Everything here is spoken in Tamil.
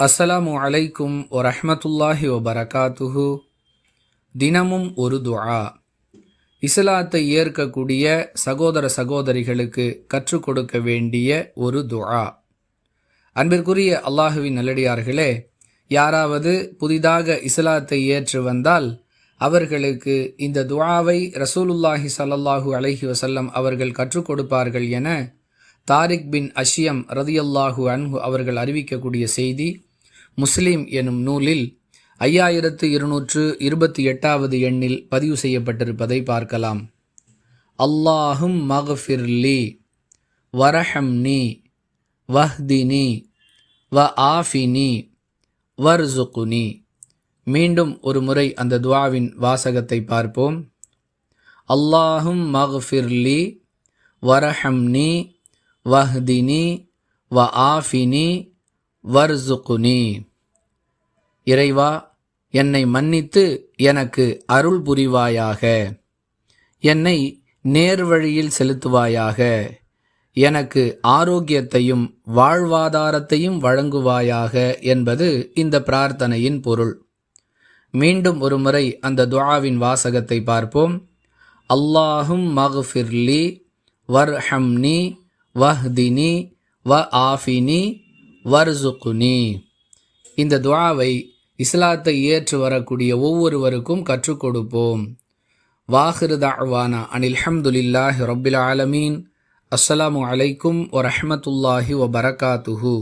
அஸ்ஸலாமு அலைக்கும் வரஹ்மத்துல்லாஹி வபரகாத்துஹு. தினமும் ஒரு துஆ. இஸ்லாத்தை ஏற்கக்கூடிய சகோதர சகோதரிகளுக்கு கற்றுக் கொடுக்க வேண்டிய ஒரு துஆ. அன்பிற்குரிய அல்லாஹுவின் நல்லடியார்களே, யாராவது புதிதாக இஸ்லாத்தை ஏற்று வந்தால் அவர்களுக்கு இந்த துஆவை ரசூலுல்லாஹி ஸல்லல்லாஹு அலைஹி வஸல்லம் அவர்கள் கற்றுக் கொடுப்பார்கள் என தாரிக் பின் அஷ்யம் ரதியல்லாஹு அன்ஹு அவர்கள் அறிவிக்கக்கூடிய செய்தி முஸ்லிம் எனும் நூலில் 5228வது எண்ணில் பதிவு செய்யப்பட்டிருப்பதை பார்க்கலாம். அல்லாஹும் மக்ஃபிர்லி வரஹம்னி வஹ்தினி வ ஆஃபினி வர்சுகுனி. மீண்டும் ஒரு முறை அந்த துஆவின் வாசகத்தை பார்ப்போம். அல்லாஹும் மக்ஃபிர்லி வரஹம்னி வஹ்தினி வ ஆஃபினி வர்சுகுனி. இறைவா, என்னை மன்னித்து எனக்கு அருள் புரிவாயாக, என்னை நேர்வழியில் செலுத்துவாயாக, எனக்கு ஆரோக்கியத்தையும் வாழ்வாதாரத்தையும் வழங்குவாயாக என்பது இந்த பிரார்த்தனையின் பொருள். மீண்டும் ஒரு முறை அந்த துஆவின் வாசகத்தை பார்ப்போம். அல்லாஹும் மக்ஃபிர்லி வர்ஹம்னி வஹ்தினி வ ஆஃபினி வர்சுகுனி. இந்த துஆவை இஸ்லாத்தை ஏற்று வரக்கூடிய ஒவ்வொருவருக்கும் கற்றுக் கொடுப்போம். வாஹிரு தஅவானா அனில் ஹம்துலில்லாஹி ரப்பில் ஆலமீன். அஸ்ஸலாமு அலைக்கும் வரஹ்மத்துல்லாஹி வபரகாத்துஹு.